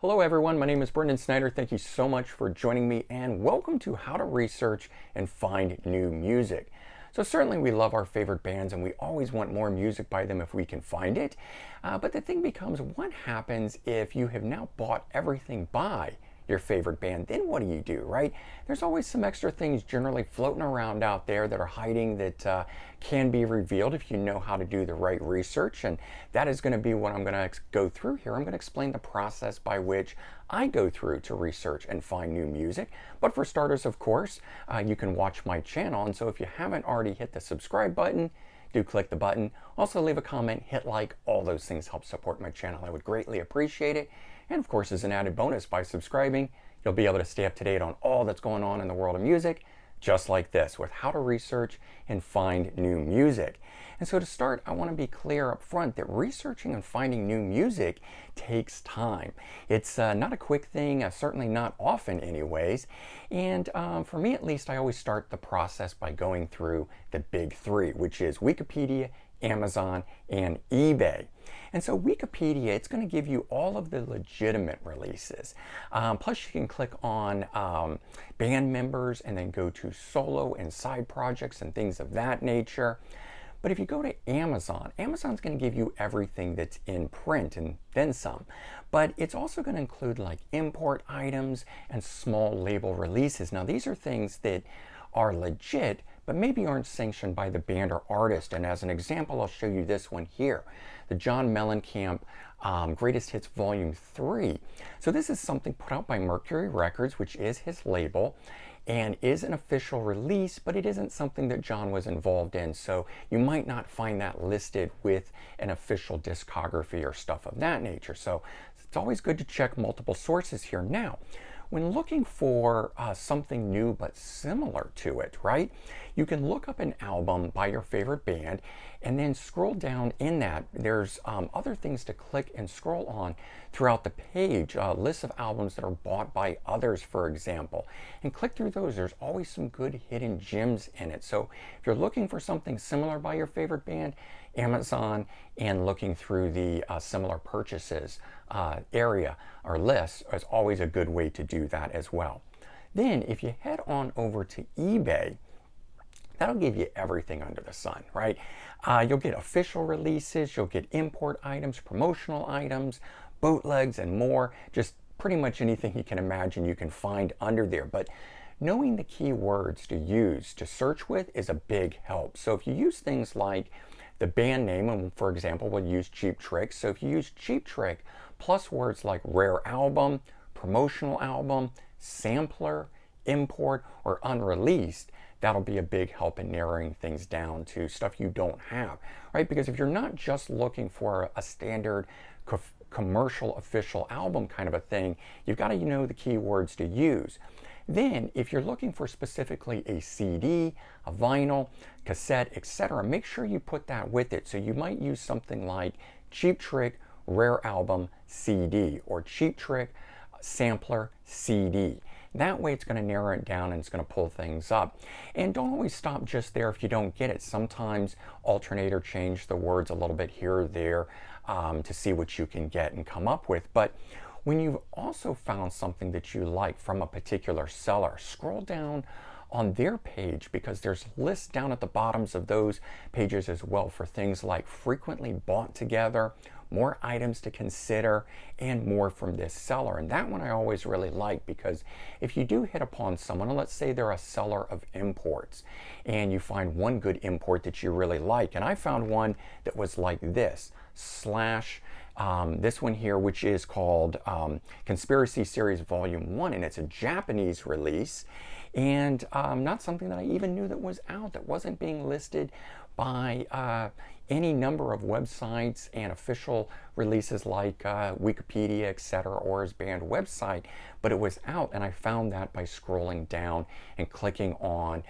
Hello everyone, my name is Brendan Snyder. Thank you so much for joining me and welcome to How to Research and Find New Music. So certainly we love our favorite bands and we always want more music by them if we can find it. But the thing becomes, what happens if you have now bought everything by your favorite band? Then what do, right? There's always some extra things generally floating around out there that are hiding that can be revealed if you know how to do the right research, and that is going to be what I'm going to go through here. I'm going to explain the process by which I go through to research and find new music. But for starters, of course, you can watch my channel, and so if you haven't already hit the subscribe button, do click the button. Also leave a comment, hit like, all those things help support my channel. I would greatly appreciate it. And of course, as an added bonus, by subscribing, you'll be able to stay up to date on all that's going on in the world of music, just like this, with how to research and find new music. And so to start, I want to be clear up front that researching and finding new music takes time. It's not a quick thing, certainly not often anyways. And for me at least, I always start the process by going through the big three, which is Wikipedia, Amazon, and eBay. And so Wikipedia, it's going to give you all of the legitimate releases. Plus you can click on band members and then go to solo and side projects and things of that nature. But if you go to Amazon, Amazon's going to give you everything that's in print and then some. But it's also going to include like import items and small label releases. Now these are things that are legit, but maybe aren't sanctioned by the band or artist. And as an example, I'll show you this one here, the John Mellencamp Greatest Hits Volume 3. So this is something put out by Mercury Records, which is his label, and is an official release, but it isn't something that John was involved in. So you might not find that listed with an official discography or stuff of that nature. So it's always good to check multiple sources here. Now, when looking for something new but similar to it, right, you can look up an album by your favorite band and then scroll down in that. There's other things to click and scroll on throughout the page, lists of albums that are bought by others, for example, and click through those. There's always some good hidden gems in it. So if you're looking for something similar by your favorite band, Amazon and looking through the similar purchases area or list is always a good way to do that as well. Then if you head on over to eBay, that'll give you everything under the sun, right? You'll get official releases, you'll get import items, promotional items, bootlegs, and more. Just pretty much anything you can imagine you can find under there. But knowing the keywords to use to search with is a big help. So if you use things like the band name, and for example, we'll use Cheap Trick. So if you use Cheap Trick plus words like rare album, promotional album, sampler, import, or unreleased, that'll be a big help in narrowing things down to stuff you don't have, right? Because if you're not just looking for a standard commercial official album kind of a thing, you've got to know the keywords to use. Then, if you're looking for specifically a CD, a vinyl, cassette, etc., make sure you put that with it. So you might use something like Cheap Trick Rare Album CD or Cheap Trick Sampler CD. That way it's going to narrow it down and it's going to pull things up. And don't always stop just there if you don't get it. Sometimes alternate or change the words a little bit here or there to see what you can get and come up with. But when you've also found something that you like from a particular seller, scroll down on their page, because there's lists down at the bottoms of those pages as well for things like frequently bought together, more items to consider, and more from this seller. And that one I always really like, because if you do hit upon someone, let's say they're a seller of imports, and you find one good import that you really like, and I found one that was like this, this one here, which is called Conspiracy Series Volume 1, and it's a Japanese release, and not something that I even knew that was out, that wasn't being listed by any number of websites and official releases like Wikipedia, etc., or his band website, but it was out, and I found that by scrolling down and clicking on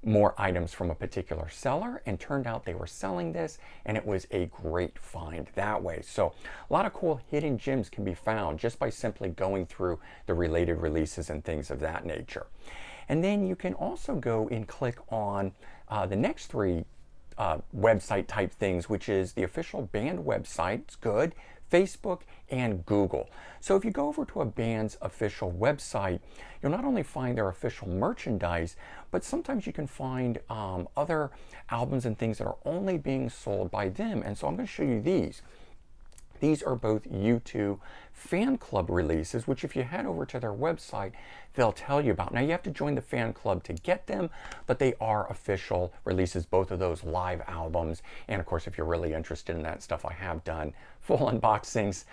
more items from a particular seller, and turned out they were selling this, and it was a great find that way. So a lot of cool hidden gems can be found just by simply going through the related releases and things of that nature. And then you can also go and click on the next three website type things, which is the official band website. It's good. Facebook, and Google. So if you go over to a band's official website, you'll not only find their official merchandise, but sometimes you can find other albums and things that are only being sold by them. And so I'm going to show you these. These are both U2 fan club releases, which if you head over to their website, they'll tell you about. Now you have to join the fan club to get them, but they are official releases, both of those live albums. And of course, if you're really interested in that stuff, I have done full unboxings.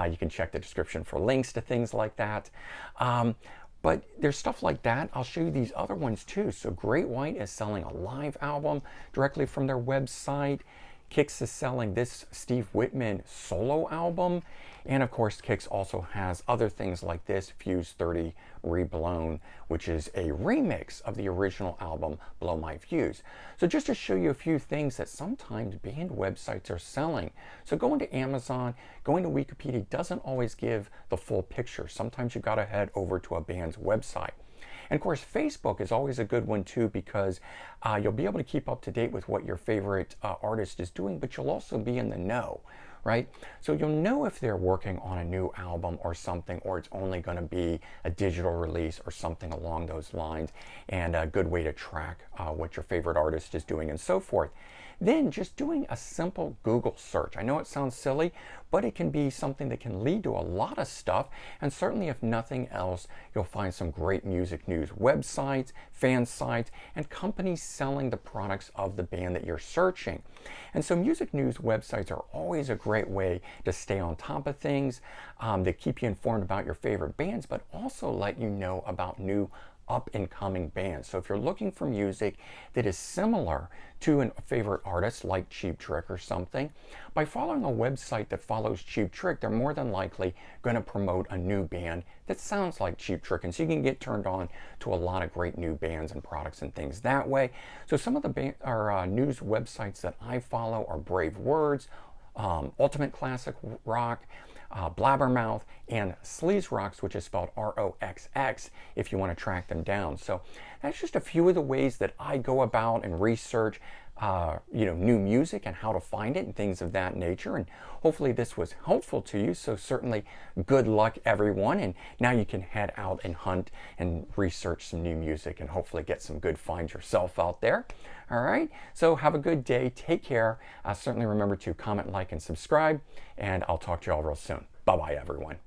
You can check the description for links to things like that. But there's stuff like that. I'll show you these other ones too. So Great White is selling a live album directly from their website. Kix is selling this Steve Whitman solo album. And of course, Kix also has other things like this, Fuse 30 Reblown, which is a remix of the original album, Blow My Fuse. So just to show you a few things that sometimes band websites are selling. So going to Amazon, going to Wikipedia doesn't always give the full picture. Sometimes you gotta head over to a band's website. And of course, Facebook is always a good one too, because you'll be able to keep up to date with what your favorite artist is doing, but you'll also be in the know, right? So you'll know if they're working on a new album or something, or it's only going to be a digital release or something along those lines, and a good way to track what your favorite artist is doing and so forth. Then just doing a simple Google search. I know it sounds silly, but it can be something that can lead to a lot of stuff. And certainly if nothing else, you'll find some great music news websites, fan sites, and companies selling the products of the band that you're searching. And so music news websites are always a great way to stay on top of things, that keep you informed about your favorite bands, but also let you know about new up-and-coming bands. So if you're looking for music that is similar to a favorite artist like Cheap Trick or something, by following a website that follows Cheap Trick, they're more than likely going to promote a new band that sounds like Cheap Trick, and so you can get turned on to a lot of great new bands and products and things that way. So some of the news websites that I follow are Brave Words, Ultimate Classic Rock, Blabbermouth, and Sleaze Rocks, which is spelled R-O-X-X if you want to track them down. So that's just a few of the ways that I go about and research new music and how to find it and things of that nature. And hopefully this was helpful to you. So certainly good luck, everyone. And now you can head out and hunt and research some new music and hopefully get some good finds yourself out there. All right. So have a good day. Take care. Certainly remember to comment, like, and subscribe. And I'll talk to you all real soon. Bye-bye, everyone.